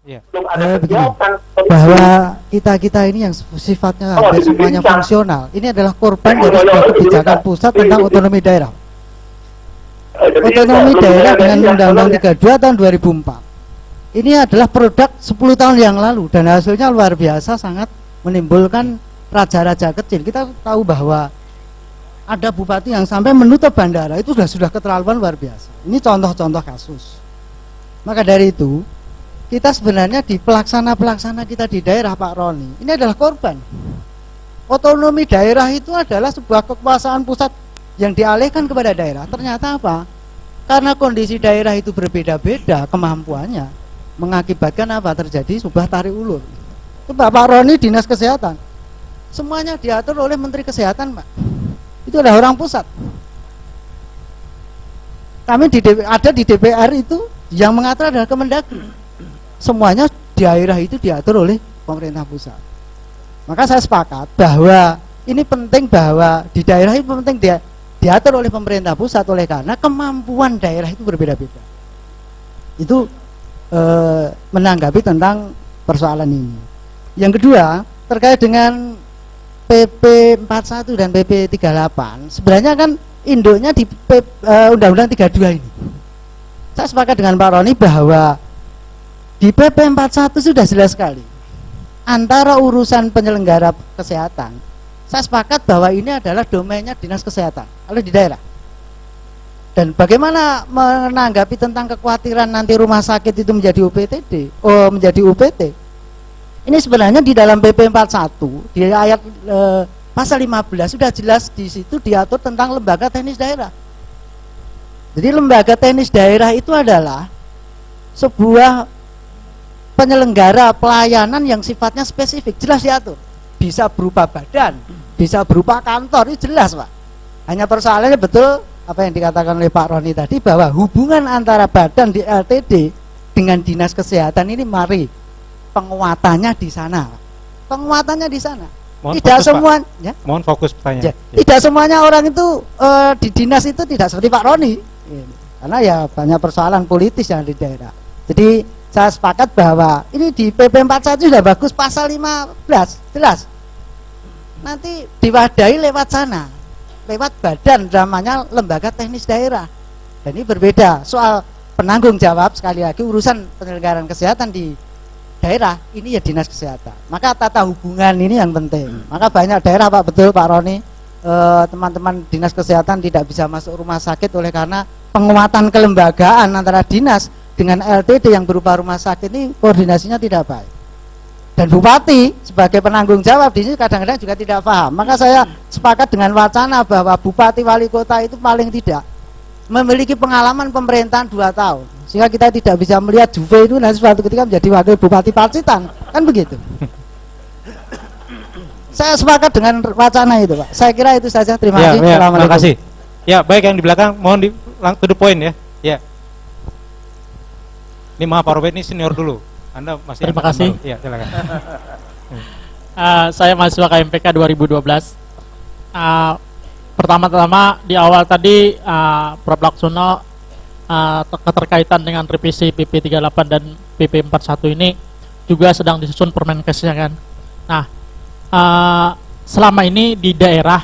Iya. belum ada begini, kegiatan bahwa kita ini yang sifatnya hampir semuanya fungsional, ini adalah korban dari sebuah kebijakan pusat tentang otonomi daerah. Otonomi daerah dengan Undang-Undang 32 tahun 2004. Ini adalah produk 10 tahun yang lalu dan hasilnya luar biasa, sangat menimbulkan raja-raja kecil. Kita tahu bahwa ada bupati yang sampai menutup bandara, itu sudah keterlaluan luar biasa. Ini contoh-contoh kasus. Maka dari itu, kita sebenarnya di pelaksana kita di daerah, Pak Roni, ini adalah korban. Otonomi daerah itu adalah sebuah kekuasaan pusat yang dialihkan kepada daerah. Ternyata apa? Karena kondisi daerah itu berbeda-beda kemampuannya, mengakibatkan apa? Terjadi sebuah tarik ulur. Itu Pak Roni dinas kesehatan, semuanya diatur oleh Menteri Kesehatan, Pak. Itu adalah orang pusat. Kami ada di DPR itu yang mengatur adalah Kemendagri. Semuanya di daerah itu diatur oleh pemerintah pusat. Maka saya sepakat bahwa ini penting, bahwa di daerah itu penting diatur oleh pemerintah pusat, oleh karena kemampuan daerah itu berbeda-beda. Itu menanggapi tentang persoalan ini. Yang kedua, terkait dengan PP 41 dan PP 38, sebenarnya kan induknya di Undang-Undang 32 ini. Saya sepakat dengan Pak Roni bahwa di PP 41 sudah jelas sekali antara urusan penyelenggara kesehatan. Saya sepakat bahwa ini adalah domainnya dinas kesehatan kalau di daerah. Dan bagaimana menanggapi tentang kekhawatiran nanti rumah sakit itu menjadi menjadi UPT? Ini sebenarnya di dalam PP 41 di ayat pasal 15 sudah jelas, di situ diatur tentang lembaga teknis daerah. Jadi lembaga teknis daerah itu adalah sebuah penyelenggara pelayanan yang sifatnya spesifik, jelas diatur. Bisa berupa badan, bisa berupa kantor, itu jelas, Pak. Hanya persoalannya betul apa yang dikatakan oleh Pak Roni tadi, bahwa hubungan antara badan di LTD dengan dinas kesehatan ini, mari penguatannya di sana. Penguatannya di sana. Mohon tidak fokus, semua, ya? Mohon fokus pertanyaan. Ya, tidak semuanya orang itu di dinas itu tidak seperti Pak Roni. Karena ya banyak persoalan politis yang di daerah. Jadi saya sepakat bahwa ini di PP 41 sudah bagus, pasal 15 jelas. Nanti diwadahi lewat sana, lewat badan, namanya lembaga teknis daerah. Dan ini berbeda soal penanggung jawab, sekali lagi urusan penyelenggaraan kesehatan di daerah ini ya dinas kesehatan. Maka tata hubungan ini yang penting. Maka banyak daerah, Pak, betul Pak Roni, teman-teman dinas kesehatan tidak bisa masuk rumah sakit oleh karena penguatan kelembagaan antara dinas dengan LTD yang berupa rumah sakit ini koordinasinya tidak baik. Dan bupati sebagai penanggung jawab di sini kadang-kadang juga tidak paham. Maka saya sepakat dengan wacana bahwa bupati wali kota itu paling tidak memiliki pengalaman pemerintahan 2 tahun, sehingga kita tidak bisa melihat Juve itu nanti suatu ketika menjadi wakil bupati Pacitan, kan begitu. Saya sepakat dengan wacana itu, Pak. Saya kira itu saja. Terima kasih. Terima kasih. Ya, baik, yang di belakang mohon to the point ya. Ya. Ini maaf Pak Robert, ini senior dulu. Anda masih. Terima kasih. Ya, silakan. Saya mahasiswa KMPK 2012. Pertama-tama di awal tadi Prof. Laksono keterkaitan dengan revisi PP 38 dan PP 41 ini juga sedang disusun Permenkesnya kan. Nah, selama ini di daerah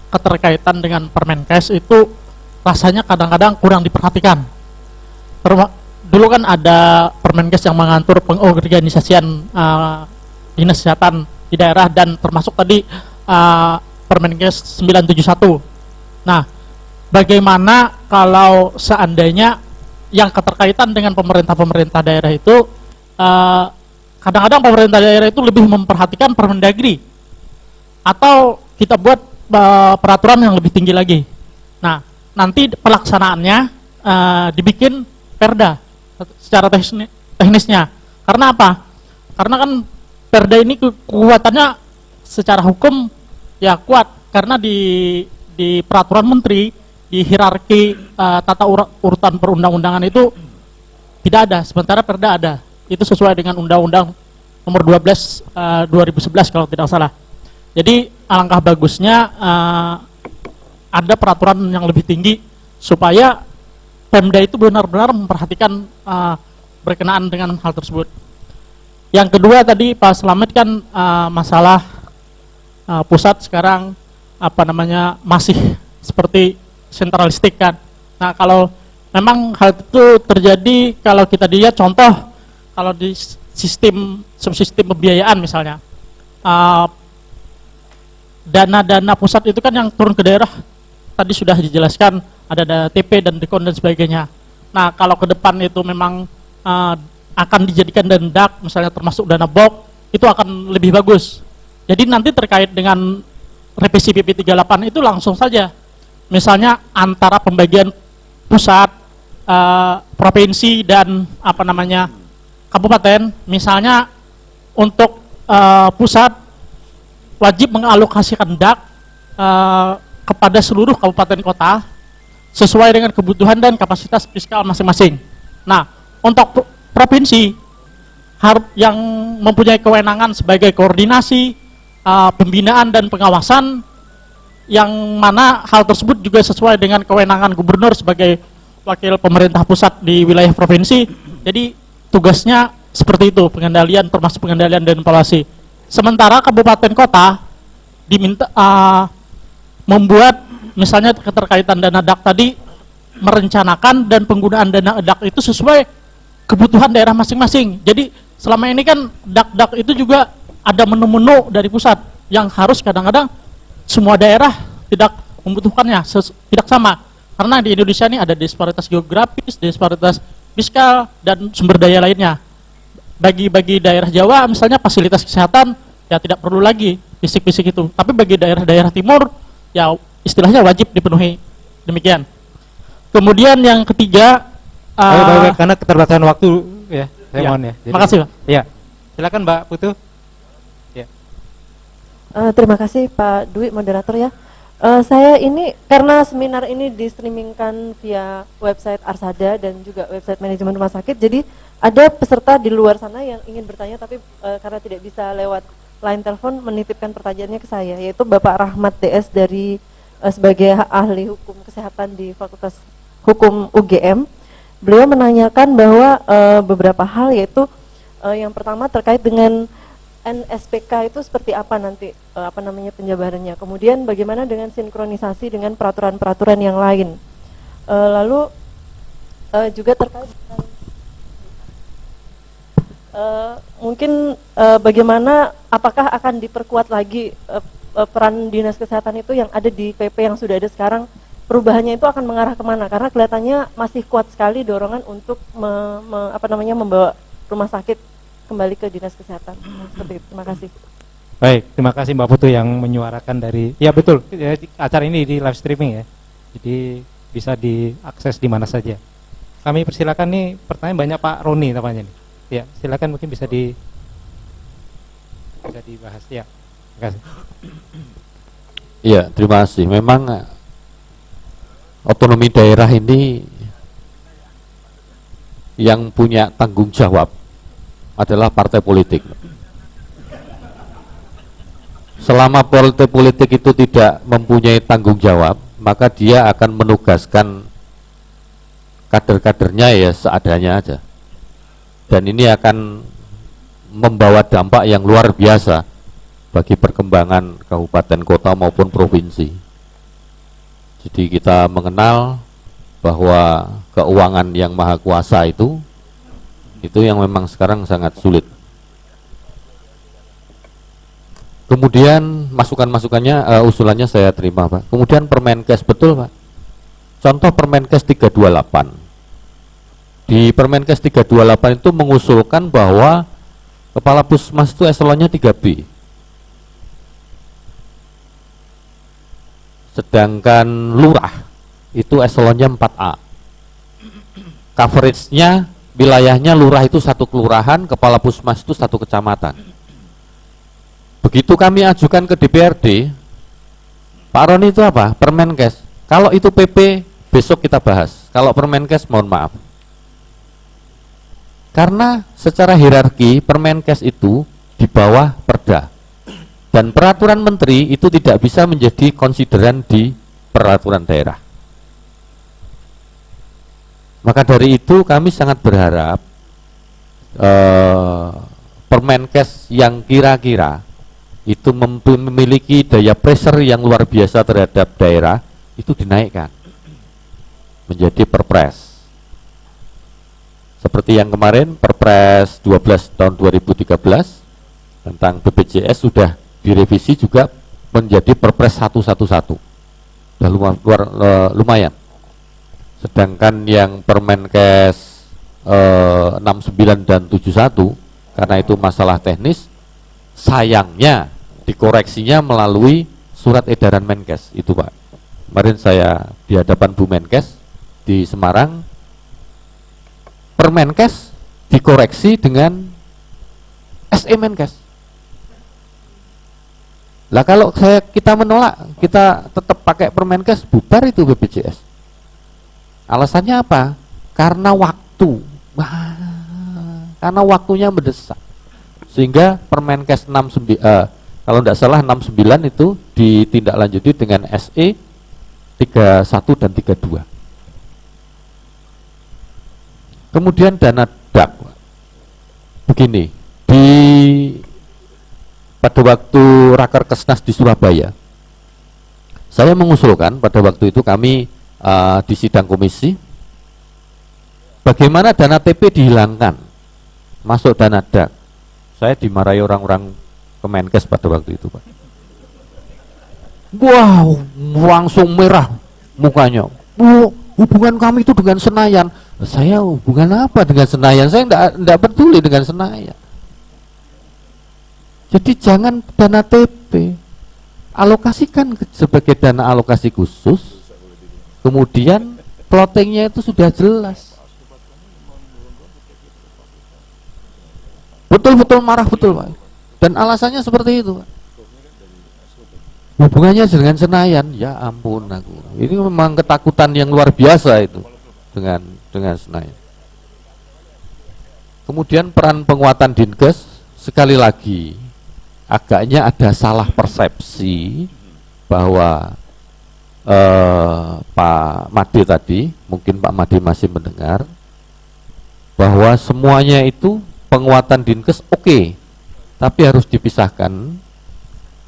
keterkaitan dengan Permenkes itu rasanya kadang-kadang kurang diperhatikan. Dulu kan ada Permenkes yang mengatur pengorganisasian dinas kesehatan di daerah, dan termasuk tadi Permenkes 971. Nah, bagaimana kalau seandainya yang keterkaitan dengan pemerintah daerah itu kadang-kadang pemerintah daerah itu lebih memperhatikan Permendagri, atau kita buat peraturan yang lebih tinggi lagi. Nah, nanti pelaksanaannya dibikin perda secara teknisnya. Karena apa? Karena kan perda ini kekuatannya secara hukum ya kuat, karena di peraturan menteri, di hierarki tata urutan perundang-undangan itu tidak ada, sementara perda ada. Itu sesuai dengan Undang-Undang nomor 12 2011 kalau tidak salah. Jadi alangkah bagusnya ada peraturan yang lebih tinggi supaya Pemda itu benar-benar memperhatikan berkenaan dengan hal tersebut. Yang kedua tadi Pak Slamet kan masalah pusat sekarang masih seperti sentralistik kan. Nah, kalau memang hal itu terjadi, kalau kita lihat contoh kalau di subsistem pembiayaan misalnya, dana-dana pusat itu kan yang turun ke daerah tadi sudah dijelaskan, ada dana TP dan dekon dan sebagainya. Nah, kalau ke depan itu memang akan dijadikan dana DAK, misalnya termasuk dana BOK, itu akan lebih bagus. Jadi nanti terkait dengan revisi PP 38 itu langsung saja, misalnya antara pembagian pusat, provinsi dan kabupaten, misalnya untuk pusat wajib mengalokasikan DAK kepada seluruh kabupaten kota sesuai dengan kebutuhan dan kapasitas fiskal masing-masing. Nah, untuk provinsi yang mempunyai kewenangan sebagai koordinasi, pembinaan dan pengawasan, yang mana hal tersebut juga sesuai dengan kewenangan gubernur sebagai wakil pemerintah pusat di wilayah provinsi. Jadi tugasnya seperti itu, pengendalian, termasuk pengendalian dan evaluasi. Sementara kabupaten kota diminta membuat misalnya keterkaitan dana DAK tadi, merencanakan dan penggunaan dana DAK itu sesuai kebutuhan daerah masing-masing. Jadi selama ini kan DAK itu juga ada menu-menu dari pusat yang harus kadang-kadang semua daerah tidak membutuhkannya, tidak sama. Karena di Indonesia ini ada disparitas geografis, disparitas fiskal, dan sumber daya lainnya. Bagi daerah Jawa misalnya fasilitas kesehatan ya tidak perlu lagi fisik-fisik itu. Tapi bagi daerah-daerah timur ya istilahnya wajib dipenuhi. Demikian. Kemudian yang ketiga, baik, karena keterbatasan waktu ya, saya ya, mohon ya. Jadi, makasih Pak. Ya, silakan Mbak Putu. Ya. Terima kasih Pak Dwi, moderator ya. Saya ini karena seminar ini di-streamingkan via website Arsada dan juga website manajemen rumah sakit, jadi ada peserta di luar sana yang ingin bertanya tapi karena tidak bisa lewat line telepon menitipkan pertanyaannya ke saya, yaitu Bapak Rahmat DS dari sebagai ahli hukum kesehatan di Fakultas Hukum UGM. Beliau menanyakan bahwa beberapa hal, yaitu yang pertama terkait dengan NSPK itu seperti apa nanti penjabarannya. Kemudian bagaimana dengan sinkronisasi dengan peraturan-peraturan yang lain. Lalu juga terkait dengan mungkin bagaimana, apakah akan diperkuat lagi peran dinas kesehatan itu yang ada di PP yang sudah ada sekarang, perubahannya itu akan mengarah kemana? Karena kelihatannya masih kuat sekali dorongan untuk membawa rumah sakit kembali ke dinas kesehatan. Seperti itu. Terima kasih. Baik, terima kasih Mbak Putu yang menyuarakan dari, ya betul, acara ini di live streaming ya, jadi bisa diakses di mana saja. Kami persilakan nih, pertanyaan banyak Pak Roni namanya nih. Ya, silakan, mungkin bisa dibahas ya. Terima kasih. Iya, terima kasih. Memang otonomi daerah ini yang punya tanggung jawab adalah partai politik. Selama partai politik itu tidak mempunyai tanggung jawab, maka dia akan menugaskan kader-kadernya ya seadanya aja. Dan ini akan membawa dampak yang luar biasa bagi perkembangan kabupaten kota maupun provinsi. Jadi kita mengenal bahwa keuangan yang maha kuasa itu yang memang sekarang sangat sulit. Kemudian masukan-masukannya, usulannya saya terima Pak. Kemudian Permenkes, betul Pak. Contoh Permenkes 328. Di Permenkes 328 itu mengusulkan bahwa kepala puskesmas itu eselonnya 3B. Sedangkan lurah itu eselonnya 4A. Coveragenya, wilayahnya lurah itu satu kelurahan, kepala puskesmas itu satu kecamatan. Begitu kami ajukan ke DPRD, Pak Roni itu apa? Permenkes. Kalau itu PP besok kita bahas. Kalau Permenkes mohon maaf. Karena secara hierarki Permenkes itu di bawah Perda. Dan peraturan menteri itu tidak bisa menjadi konsideran di peraturan daerah. Maka dari itu kami sangat berharap Permenkes yang kira-kira itu memiliki daya pressure yang luar biasa terhadap daerah itu dinaikkan menjadi Perpres. Seperti yang kemarin Perpres 12 tahun 2013 tentang BPJS sudah direvisi juga menjadi Perpres 111. Sudah lumayan. Sedangkan yang Permenkes 69 dan 71 karena itu masalah teknis, sayangnya dikoreksinya melalui surat edaran Menkes itu Pak. Kemarin saya di hadapan Bu Menkes di Semarang, Permenkes dikoreksi dengan SE Menkes. Lah kalau kita menolak, kita tetap pakai Permenkes, bubar itu BPJS. Alasannya apa? Karena waktu. Karena waktunya mendesak. Sehingga Permenkes 69 kalau tidak salah 69 itu ditindaklanjuti dengan SE 31 dan 32. Kemudian dana DAK. Begini, pada waktu Rakerkesnas di Surabaya, saya mengusulkan pada waktu itu kami di sidang komisi, bagaimana dana TP dihilangkan, masuk dana DAK. Saya dimarahi orang-orang Kemenkes pada waktu itu Pak. Wow, langsung merah mukanya. Hubungan kami itu dengan Senayan. Saya hubungan apa dengan Senayan? Saya tidak peduli dengan Senayan. Jadi jangan dana TP, alokasikan sebagai dana alokasi khusus. Kemudian plottingnya itu sudah jelas. Betul-betul marah betul Pak. Dan alasannya seperti itu Pak. Hubungannya dengan Senayan, ya ampun aku. Ini memang ketakutan yang luar biasa itu dengan Senayan. Kemudian peran penguatan Dinkes, sekali lagi agaknya ada salah persepsi bahwa Pak Made tadi, mungkin Pak Made masih mendengar, bahwa semuanya itu penguatan Dinkes oke, tapi harus dipisahkan.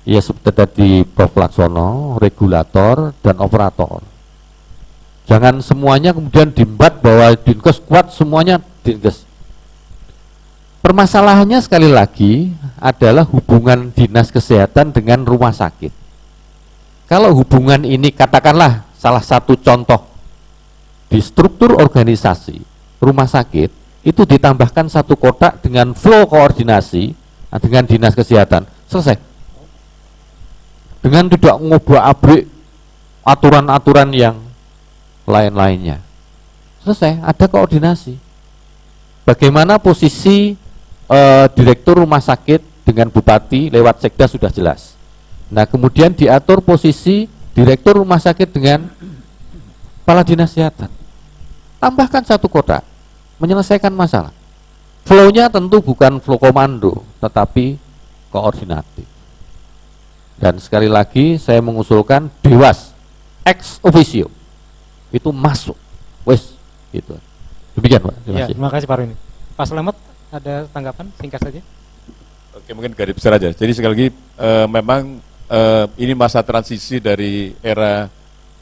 Ya seperti tadi Prof. Laksono, regulator dan operator. Jangan semuanya kemudian diembat bahwa Dinkes kuat, semuanya Dinkes. Permasalahannya sekali lagi adalah hubungan dinas kesehatan dengan rumah sakit. Kalau hubungan ini katakanlah salah satu contoh di struktur organisasi rumah sakit, itu ditambahkan satu kotak dengan flow koordinasi dengan dinas kesehatan, selesai. Dengan tidak ngobrak-abrik aturan-aturan yang lain-lainnya, selesai, ada koordinasi. Bagaimana posisi direktur rumah sakit dengan bupati lewat sekda sudah jelas. Nah kemudian diatur posisi direktur rumah sakit dengan kepala dinas kesehatan, tambahkan satu kotak, menyelesaikan masalah. Flow-nya tentu bukan flow komando, tetapi koordinatif. Dan sekali lagi saya mengusulkan Dewas ex officio itu masuk, wes, gitu. Demikian Pak. Terima kasih Pak Roni. Pak Selamat ada tanggapan singkat saja? Oke, mungkin garis besar aja. Jadi sekali lagi memang ini masa transisi dari era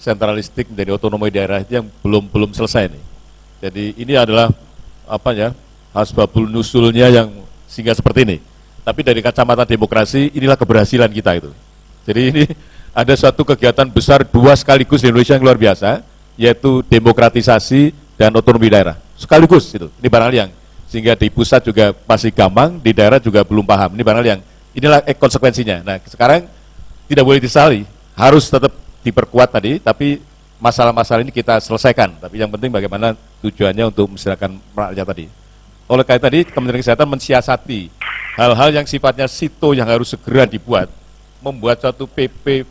sentralistik menjadi otonomi daerah yang belum selesai nih. Jadi ini adalah apa ya, asbabul nusulnya yang sehingga seperti ini. Tapi dari kacamata demokrasi inilah keberhasilan kita itu. Jadi ini ada suatu kegiatan besar dua sekaligus di Indonesia yang luar biasa, yaitu demokratisasi dan otonomi daerah. Sekaligus itu. Ini barangkali yang sehingga di pusat juga masih gampang, di daerah juga belum paham. Ini barangkali yang inilah konsekuensinya. Nah, sekarang tidak boleh disesali, harus tetap diperkuat tadi, tapi masalah-masalah ini kita selesaikan. Tapi yang penting bagaimana tujuannya untuk mensejahterakan rakyat tadi. Oleh karena tadi Kementerian Kesehatan mensiasati hal-hal yang sifatnya sito yang harus segera dibuat, membuat suatu PP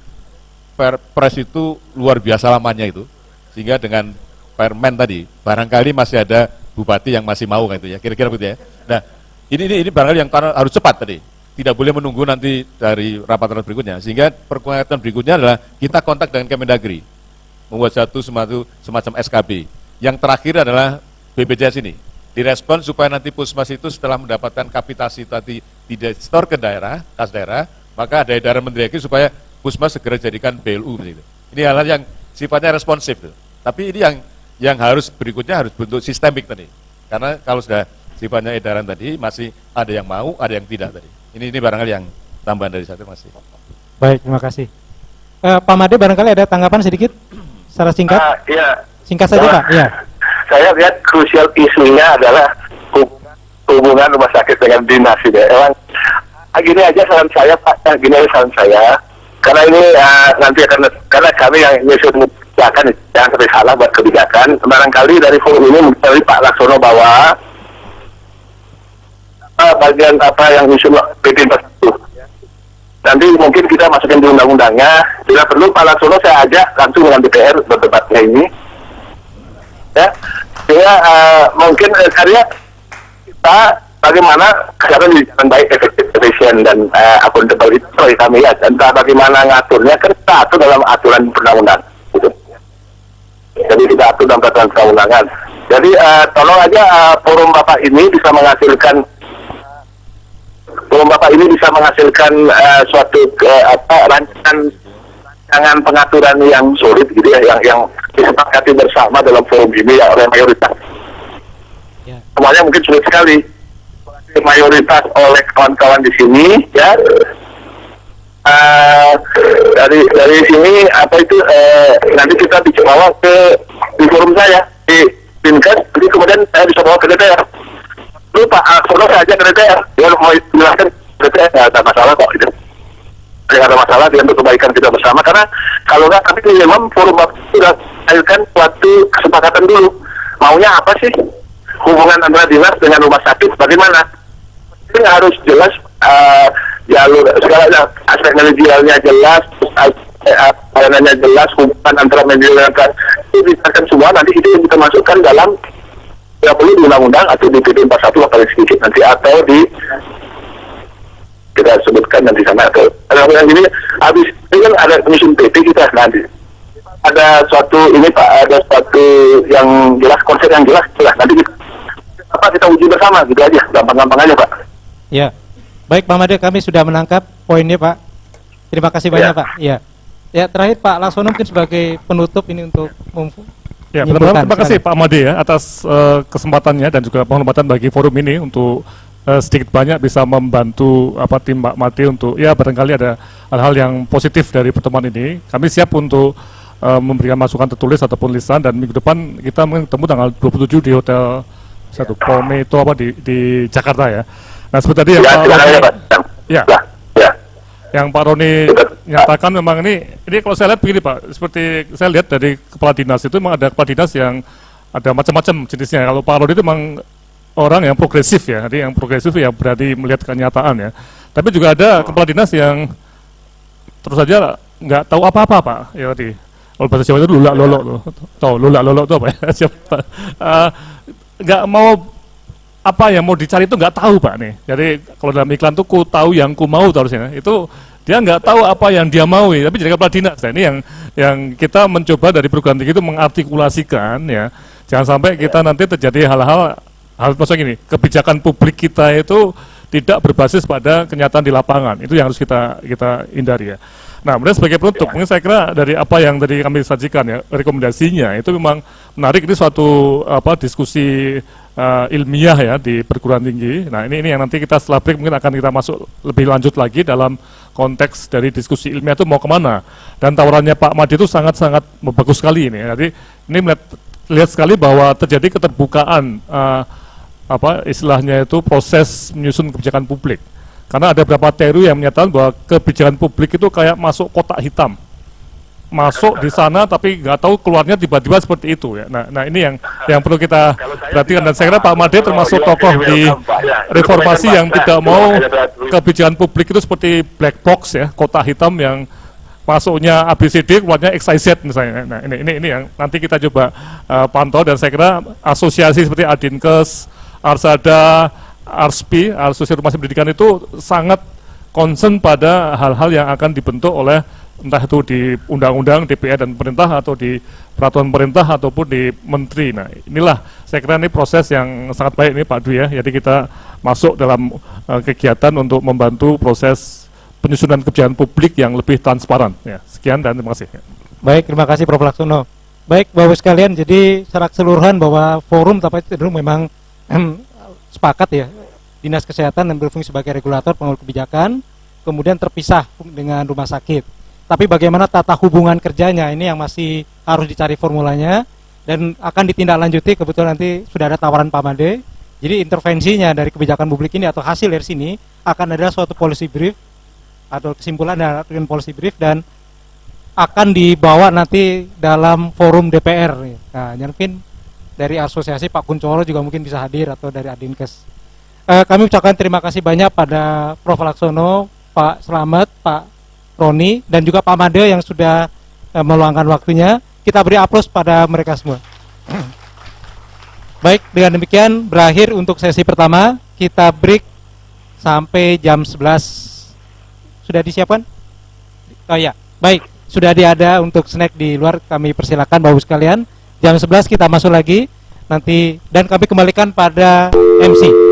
Perpres itu luar biasa lamanya itu, sehingga dengan Permen tadi barangkali masih ada bupati yang masih mau kan itu ya, kira-kira begitu ya. Nah ini barangkali yang harus cepat tadi, tidak boleh menunggu nanti dari rapat berikutnya, sehingga perkuatan berikutnya adalah kita kontak dengan Kemendagri, membuat satu semacam SKB. Yang terakhir adalah BPJS ini, direspon supaya nanti Puskesmas itu setelah mendapatkan kapitasi tadi di-store ke daerah, kas daerah, maka ada edaran Menteri Eki supaya Puskesmas segera jadikan BLU begitu. Ini hal-hal yang sifatnya responsif tuh. Tapi ini yang harus berikutnya harus bentuk sistemik tadi. Karena kalau sudah sifatnya edaran tadi masih ada yang mau, ada yang tidak tadi. Ini barangkali yang tambahan dari saya, terima kasih. Baik, terima kasih. Pak Made barangkali ada tanggapan sedikit secara singkat? Iya. Singkat saja Pak. Iya. Saya lihat krusial isunya adalah hubungan rumah sakit dengan dinas itu. Emang gini aja saran saya Pak, gini aja saran saya. Karena ini nanti akan, karena kami yang nyusun kebijakan, jangan sampai salah buat kebijakan. Barangkali dari forum ini dari Pak Laksono bawa bagian apa yang nyusun PP 41. Nanti mungkin kita masukin di undang-undangnya. Bila perlu Pak Laksono saya ajak langsung dengan DPR berdebatnya ini. Ya, sehingga mungkin karya kita bagaimana kesehatan di jalan baik, efisien dan akuntabel itu bagi kami ya. Entah bagaimana ngaturnya kan kita atur dalam aturan perundang-undangan. Gitu. Jadi kita atur dalam peraturan perundang-undangan. Jadi tolong aja forum Bapak ini bisa menghasilkan suatu rancangan pengaturan yang solid gitu ya, yang disepakati bersama dalam forum ini ya oleh mayoritas. Ya. Semuanya mungkin sulit sekali. Mayoritas oleh kawan-kawan di sini ya. Dari sini apa itu nanti kita bawa di forum saya di Dinkes, jadi kemudian saya bisa bawa ke DPR. Lu Pak Laksono saya ajak ke DPR, dia mau jelaskan ke DPR, nggak ada masalah kok gitu. Tidak ada masalah dia untuk kebaikan kita bersama, karena kalau nggak tapi memang forum sudah mengajukan suatu kesepakatan dulu. Maunya apa sih hubungan antara dinas dengan rumah sakit bagaimana? Ini harus jelas jalur segala aspek manajerialnya jelas, pelayanannya jelas, hubungan antara manajerial itu disahkan semua, nanti itu yang kita masukkan dalam ya perlu di undang-undang atau di PP 41 lah paling sedikit nanti, atau di kita sebutkan nanti sama atau yang ini habis ini kan ada penyusun PP kita nanti ada suatu ini Pak, ada suatu yang jelas, konsep yang jelas nanti kita uji bersama gitu aja, gampang-gampang aja Pak. Ya, baik Pak Made, kami sudah menangkap poinnya Pak. Terima kasih banyak Pak. Ya, ya terakhir Pak Laksono mungkin sebagai penutup ini untuk ya, benar-benar terima kasih Pak Made ya atas kesempatannya dan juga penghormatan bagi forum ini untuk sedikit banyak bisa membantu tim Pak Made untuk ya barangkali ada hal-hal yang positif dari pertemuan ini. Kami siap untuk memberikan masukan tertulis ataupun lisan, dan minggu depan kita ketemu tanggal 27 di Hotel Pometo di Jakarta ya. Nah seperti tadi yang yang Pak Roni nyatakan memang ini kalau saya lihat begini Pak, seperti saya lihat dari kepala dinas itu memang ada kepala dinas yang ada macam-macam jenisnya. Kalau Pak Roni itu memang orang yang progresif ya, jadi yang progresif ya berarti melihat kenyataan ya. Tapi juga ada kepala dinas yang terus saja nggak tahu apa-apa Pak. Ya tadi kalau bahasa Jawa itu lulak lolok tuh. Tahu lulak lolok itu apa ya? Siapa? Nggak mau apa yang mau dicari itu nggak tahu Pak nih. Jadi kalau dalam iklan tuh ku tahu yang ku mau harusnya. Itu dia nggak tahu apa yang dia mau, tapi jadi kepala dinas. Nah, ini yang kita mencoba dari program tinggi itu mengartikulasikan ya. Jangan sampai kita nanti terjadi hal-hal maksudnya gini, kebijakan publik kita itu tidak berbasis pada kenyataan di lapangan. Itu yang harus kita hindari ya. Nah, kemudian sebagai penutup, mungkin saya kira dari apa yang tadi kami sajikan ya, rekomendasinya itu memang menarik. Ini suatu diskusi ilmiah ya di perguruan tinggi. Nah, ini yang nanti kita setelah break mungkin akan kita masuk lebih lanjut lagi dalam konteks dari diskusi ilmiah itu mau kemana. Dan tawarannya Pak Made itu sangat-sangat bagus sekali ini. Jadi ini lihat sekali bahwa terjadi keterbukaan istilahnya itu proses menyusun kebijakan publik. Karena ada beberapa teori yang menyatakan bahwa kebijakan publik itu kayak masuk kotak hitam, masuk di sana tapi nggak tahu keluarnya tiba-tiba seperti itu ya. Nah ini yang perlu kita perhatikan, dan saya kira Pak Made termasuk tokoh di reformasi yang tidak mau kebijakan publik itu seperti black box ya, kotak hitam yang masuknya ABCD, keluarnya XYZ misalnya. Nah ini yang nanti kita coba pantau, dan saya kira asosiasi seperti Adinkes, Arsada, Asosiasi Rumah Sakit Pendidikan itu sangat concern pada hal-hal yang akan dibentuk oleh entah itu di undang-undang, DPR dan pemerintah, atau di peraturan pemerintah, ataupun di menteri. Nah, inilah saya kira ini proses yang sangat baik ini Pak Dwi ya. Jadi kita masuk dalam kegiatan untuk membantu proses penyusunan kebijakan publik yang lebih transparan. Ya, sekian dan terima kasih. Baik, terima kasih Prof. Laksono. Baik, Bapak sekalian, jadi secara keseluruhan bahwa forum tapak cenderung memang sepakat ya, Dinas Kesehatan yang berfungsi sebagai regulator pengambil kebijakan, kemudian terpisah dengan rumah sakit. Tapi bagaimana tata hubungan kerjanya ini yang masih harus dicari formulanya dan akan ditindaklanjuti. Kebetulan nanti sudah ada tawaran Pak Made. Jadi intervensinya dari kebijakan publik ini atau hasil dari sini akan ada suatu policy brief atau kesimpulan dari policy brief dan akan dibawa nanti dalam forum DPR. Nah, mungkin dari asosiasi Pak Kuncoro juga mungkin bisa hadir atau dari Adinkes. Kami ucapkan terima kasih banyak pada Prof. Laksono, Pak Slamet, Pak Roni, dan juga Pak Made yang sudah meluangkan waktunya. Kita beri aplaus pada mereka semua. Baik, dengan demikian berakhir untuk sesi pertama. Kita break sampai jam 11. Sudah disiapkan? Oh ya, baik. Sudah ada untuk snack di luar, kami persilakan Bapak sekalian. Jam 11 kita masuk lagi nanti dan kami kembalikan pada MC.